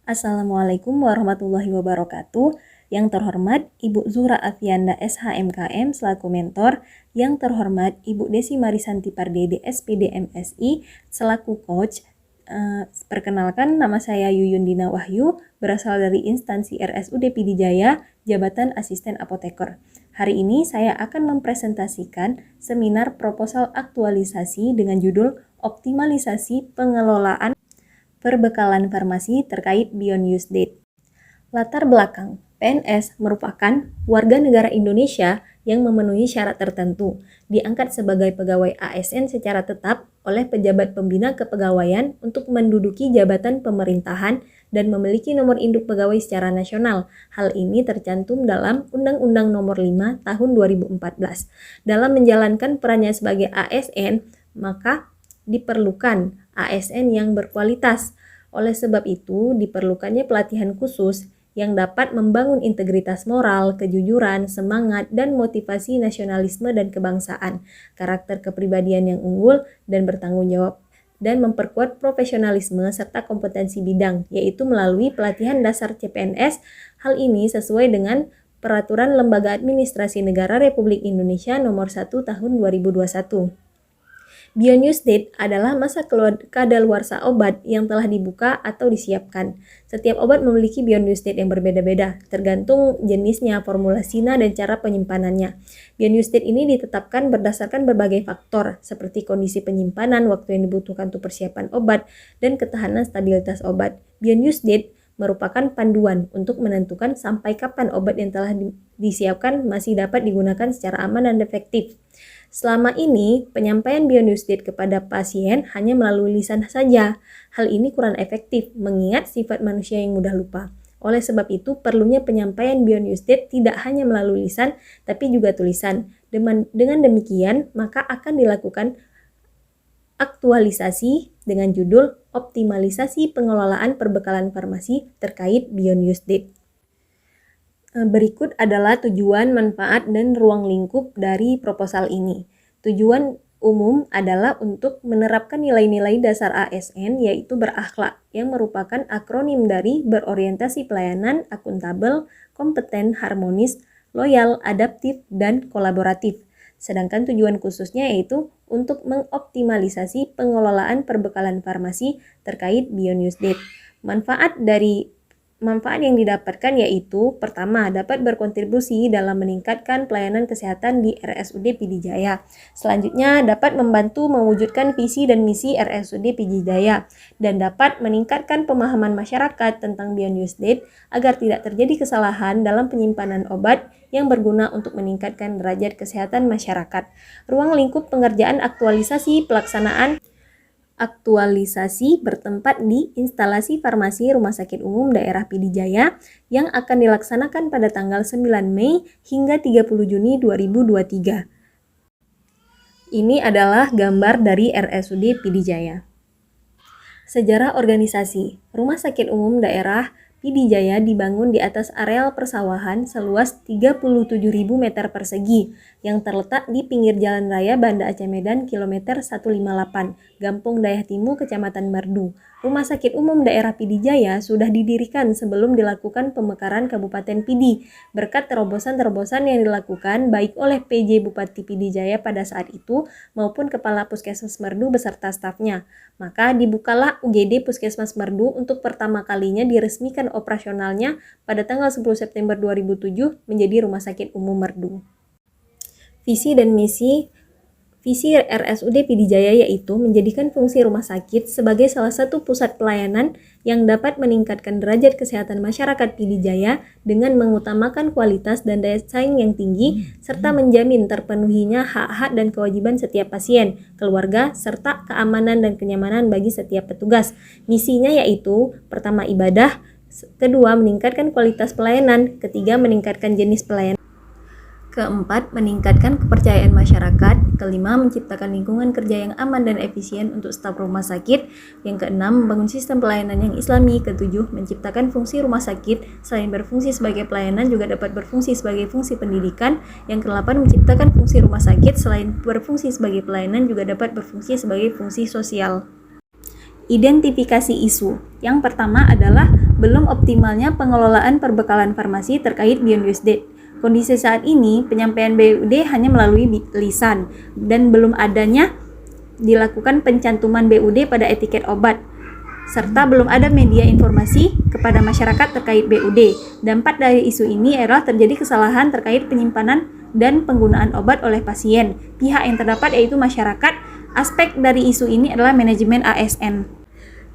Assalamualaikum warahmatullahi wabarakatuh. Yang terhormat Ibu Zuhra Afianda SHMKM selaku mentor, yang terhormat Ibu Desi Marisanti Pardede SPD MSI selaku coach. Perkenalkan, nama saya Yuyun Dina Wahyu, berasal dari instansi RSUD Pidi Jaya, Jabatan Asisten Apoteker. Hari ini saya akan mempresentasikan seminar proposal aktualisasi dengan judul Optimalisasi Pengelolaan Perbekalan Farmasi terkait Beyond Use Date. Latar belakang, PNS merupakan warga negara Indonesia yang memenuhi syarat tertentu, diangkat sebagai pegawai ASN secara tetap oleh pejabat pembina kepegawaian untuk menduduki jabatan pemerintahan dan memiliki nomor induk pegawai secara nasional. Hal ini tercantum dalam Undang-Undang Nomor 5 Tahun 2014. Dalam menjalankan perannya sebagai ASN, maka diperlukan ASN yang berkualitas. Oleh sebab itu, diperlukannya pelatihan khusus yang dapat membangun integritas moral, kejujuran, semangat, dan motivasi nasionalisme dan kebangsaan, karakter kepribadian yang unggul dan bertanggung jawab, dan memperkuat profesionalisme serta kompetensi bidang, yaitu melalui pelatihan dasar CPNS. Hal ini sesuai dengan Peraturan Lembaga Administrasi Negara Republik Indonesia Nomor 1 Tahun 2021. Beyond Use Date adalah masa kadaluarsa obat yang telah dibuka atau disiapkan. Setiap obat memiliki Beyond Use Date yang berbeda-beda, tergantung jenisnya, formulasinya, dan cara penyimpanannya. Beyond Use Date ini ditetapkan berdasarkan berbagai faktor, seperti kondisi penyimpanan, waktu yang dibutuhkan untuk persiapan obat, dan ketahanan stabilitas obat. Beyond Use Date merupakan panduan untuk menentukan sampai kapan obat yang telah disiapkan masih dapat digunakan secara aman dan efektif. Selama ini, penyampaian Beyond Use Date kepada pasien hanya melalui lisan saja. Hal ini kurang efektif, mengingat sifat manusia yang mudah lupa. Oleh sebab itu, perlunya penyampaian Beyond Use Date tidak hanya melalui lisan, tapi juga tulisan. Dengan demikian, maka akan dilakukan aktualisasi dengan judul Optimalisasi Pengelolaan Perbekalan Farmasi terkait Beyond Use Date. Berikut adalah tujuan, manfaat, dan ruang lingkup dari proposal ini. Tujuan umum adalah untuk menerapkan nilai-nilai dasar ASN, yaitu berakhlak, yang merupakan akronim dari berorientasi pelayanan, akuntabel, kompeten, harmonis, loyal, adaptif, dan kolaboratif. Sedangkan tujuan khususnya yaitu untuk mengoptimalisasi pengelolaan perbekalan farmasi terkait Beyond Use Date. Manfaat yang didapatkan yaitu, pertama, dapat berkontribusi dalam meningkatkan pelayanan kesehatan di RSUD Pidi Jaya. Selanjutnya, dapat membantu mewujudkan visi dan misi RSUD Pidi Jaya dan dapat meningkatkan pemahaman masyarakat tentang Beyond Use Date agar tidak terjadi kesalahan dalam penyimpanan obat yang berguna untuk meningkatkan derajat kesehatan masyarakat. Ruang lingkup pengerjaan aktualisasi bertempat di instalasi farmasi Rumah Sakit Umum Daerah Pidi Jaya yang akan dilaksanakan pada tanggal 9 Mei hingga 30 Juni 2023. Ini adalah gambar dari RSUD Pidi Jaya. Sejarah organisasi. Rumah Sakit Umum Daerah Pidi Jaya dibangun di atas areal persawahan seluas 37.000 meter persegi yang terletak di pinggir Jalan Raya Banda Aceh Medan kilometer 158, Gampong Dayahtimu, Kecamatan Merdu. Rumah Sakit Umum Daerah Pidi Jaya sudah didirikan sebelum dilakukan pemekaran Kabupaten Pidi, berkat terobosan-terobosan yang dilakukan baik oleh PJ Bupati Pidi Jaya pada saat itu maupun Kepala Puskesmas Merdu beserta stafnya. Maka dibukalah UGD Puskesmas Merdu untuk pertama kalinya diresmikan operasionalnya pada tanggal 10 September 2007 menjadi Rumah Sakit Umum Merdu. Visi dan misi RSUD Pidi Jaya yaitu menjadikan fungsi rumah sakit sebagai salah satu pusat pelayanan yang dapat meningkatkan derajat kesehatan masyarakat Pidi Jaya dengan mengutamakan kualitas dan daya saing yang tinggi serta menjamin terpenuhinya hak-hak dan kewajiban setiap pasien, keluarga, serta keamanan dan kenyamanan bagi setiap petugas. Misinya yaitu, pertama, ibadah, kedua, meningkatkan kualitas pelayanan, ketiga, meningkatkan jenis pelayanan, keempat, meningkatkan kepercayaan masyarakat, kelima, menciptakan lingkungan kerja yang aman dan efisien untuk staf rumah sakit, yang keenam, membangun sistem pelayanan yang islami, ketujuh, menciptakan fungsi rumah sakit selain berfungsi sebagai pelayanan juga dapat berfungsi sebagai fungsi pendidikan, yang kedelapan, menciptakan fungsi rumah sakit selain berfungsi sebagai pelayanan juga dapat berfungsi sebagai fungsi sosial. Identifikasi isu. Yang pertama adalah belum optimalnya pengelolaan perbekalan farmasi terkait Beyond Use Date. Kondisi saat ini, penyampaian BUD hanya melalui lisan dan belum adanya dilakukan pencantuman BUD pada etiket obat, serta belum ada media informasi kepada masyarakat terkait BUD. Dampak dari isu ini adalah terjadi kesalahan terkait penyimpanan dan penggunaan obat oleh pasien. Pihak yang terdapat yaitu masyarakat. Aspek dari isu ini adalah manajemen ASN.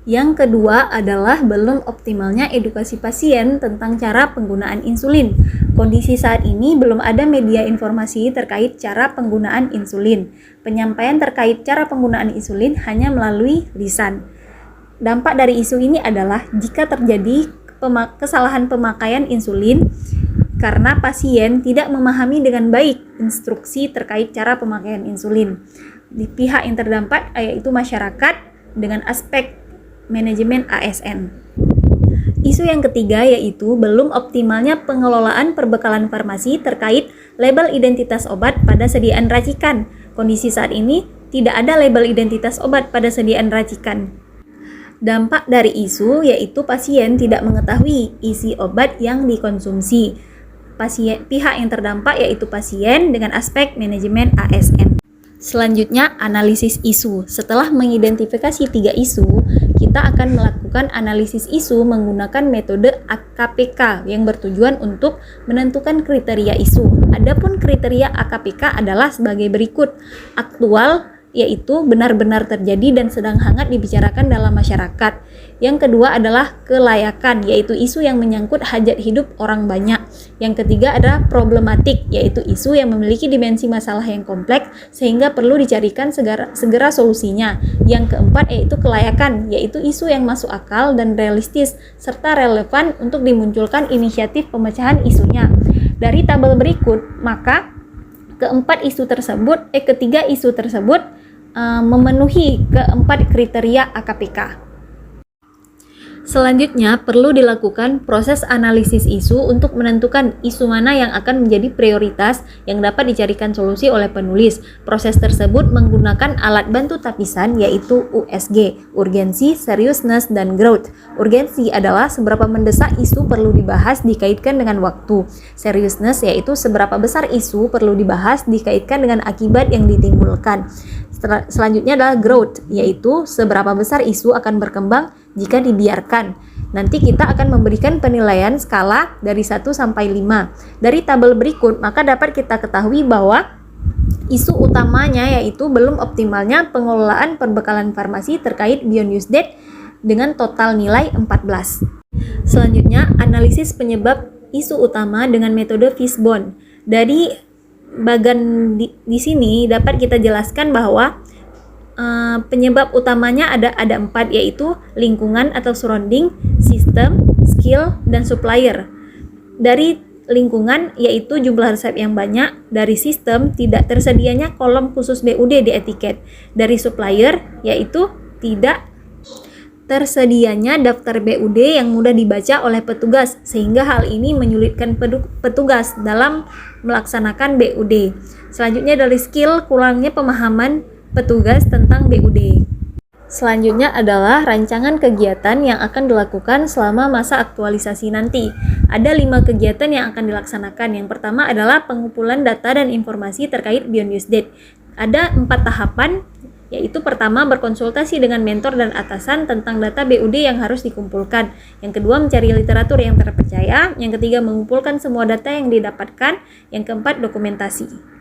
Yang kedua adalah belum optimalnya edukasi pasien tentang cara penggunaan insulin. Kondisi saat ini belum ada media informasi terkait cara penggunaan insulin. Penyampaian terkait cara penggunaan insulin hanya melalui lisan. Dampak dari isu ini adalah jika terjadi kesalahan pemakaian insulin karena pasien tidak memahami dengan baik instruksi terkait cara pemakaian insulin. Di pihak yang terdampak yaitu masyarakat dengan aspek manajemen ASN. Isu yang ketiga yaitu belum optimalnya pengelolaan perbekalan farmasi terkait label identitas obat pada sediaan racikan. Kondisi saat ini tidak ada label identitas obat pada sediaan racikan. Dampak dari isu yaitu pasien tidak mengetahui isi obat yang dikonsumsi. Pihak yang terdampak yaitu pasien dengan aspek manajemen ASN. Selanjutnya, analisis isu. Setelah mengidentifikasi 3 isu, kita akan melakukan analisis isu menggunakan metode AKPK yang bertujuan untuk menentukan kriteria isu. Adapun kriteria AKPK adalah sebagai berikut. Aktual, yaitu benar-benar terjadi dan sedang hangat dibicarakan dalam masyarakat. Yang kedua adalah kelayakan, yaitu isu yang menyangkut hajat hidup orang banyak. Yang ketiga adalah problematik, yaitu isu yang memiliki dimensi masalah yang kompleks sehingga perlu dicarikan segera solusinya. Yang keempat yaitu kelayakan, yaitu isu yang masuk akal dan realistis serta relevan untuk dimunculkan inisiatif pemecahan isunya. Dari tabel berikut, maka ketiga isu tersebut memenuhi keempat kriteria AKPK. Selanjutnya, perlu dilakukan proses analisis isu untuk menentukan isu mana yang akan menjadi prioritas yang dapat dicarikan solusi oleh penulis. Proses tersebut menggunakan alat bantu tapisan yaitu USG, urgensi, seriousness, dan growth. Urgensi adalah seberapa mendesak isu perlu dibahas dikaitkan dengan waktu. Seriousness yaitu seberapa besar isu perlu dibahas dikaitkan dengan akibat yang ditimbulkan. Selanjutnya adalah growth, yaitu seberapa besar isu akan berkembang jika dibiarkan. Nanti kita akan memberikan penilaian skala dari 1 sampai 5. Dari tabel berikut, maka dapat kita ketahui bahwa isu utamanya yaitu belum optimalnya pengelolaan perbekalan farmasi terkait Beyond Use Date dengan total nilai 14. Selanjutnya, analisis penyebab isu utama dengan metode Fishbone. Dari bagian di sini dapat kita jelaskan bahwa penyebab utamanya ada 4, yaitu lingkungan atau surrounding, sistem, skill, dan supplier. Dari lingkungan yaitu jumlah resep yang banyak, dari sistem tidak tersedianya kolom khusus BUD di etiket, dari supplier yaitu tidak tersedianya daftar BUD yang mudah dibaca oleh petugas sehingga hal ini menyulitkan petugas dalam melaksanakan BUD. Selanjutnya dari skill, kurangnya pemahaman petugas tentang BUD. Selanjutnya adalah rancangan kegiatan yang akan dilakukan selama masa aktualisasi nanti. Ada 5 kegiatan yang akan dilaksanakan. Yang pertama adalah pengumpulan data dan informasi terkait Beyond Use Date. Ada 4 tahapan, yaitu pertama berkonsultasi dengan mentor dan atasan tentang data BUD yang harus dikumpulkan. Yang kedua mencari literatur yang terpercaya. Yang ketiga mengumpulkan semua data yang didapatkan. Yang keempat dokumentasi.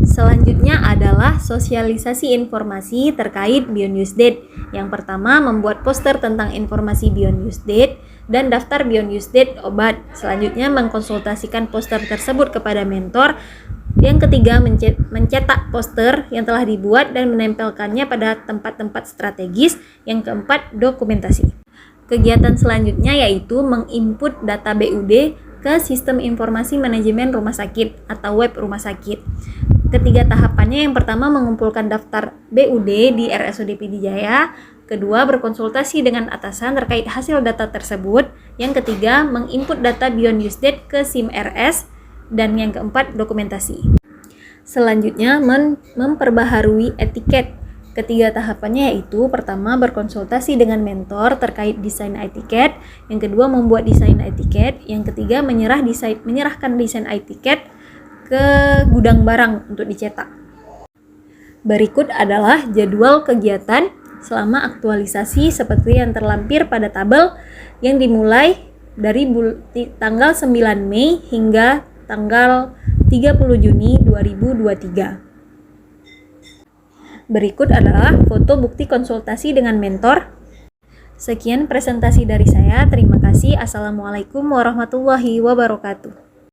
Selanjutnya adalah sosialisasi informasi terkait Beyond Use Date. Yang pertama membuat poster tentang informasi Beyond Use Date dan daftar Beyond Use Date obat. Selanjutnya mengkonsultasikan poster tersebut kepada mentor. Yang ketiga mencetak poster yang telah dibuat dan menempelkannya pada tempat-tempat strategis. Yang keempat dokumentasi. Kegiatan selanjutnya yaitu menginput data BUD ke sistem informasi manajemen rumah sakit atau web rumah sakit. Ketiga tahapannya, yang pertama mengumpulkan daftar BUD di RSUD Pd Jaya, kedua berkonsultasi dengan atasan terkait hasil data tersebut, yang ketiga menginput data Beyond Use Date ke SIM RS, dan yang keempat dokumentasi. Selanjutnya memperbaharui etiket. Ketiga tahapannya yaitu pertama berkonsultasi dengan mentor terkait desain iTicket, yang kedua membuat desain iTicket, yang ketiga menyerahkan desain iTicket ke gudang barang untuk dicetak. Berikut adalah jadwal kegiatan selama aktualisasi seperti yang terlampir pada tabel yang dimulai dari tanggal 9 Mei hingga tanggal 30 Juni 2023. Berikut adalah foto bukti konsultasi dengan mentor. Sekian presentasi dari saya. Terima kasih. Assalamualaikum warahmatullahi wabarakatuh.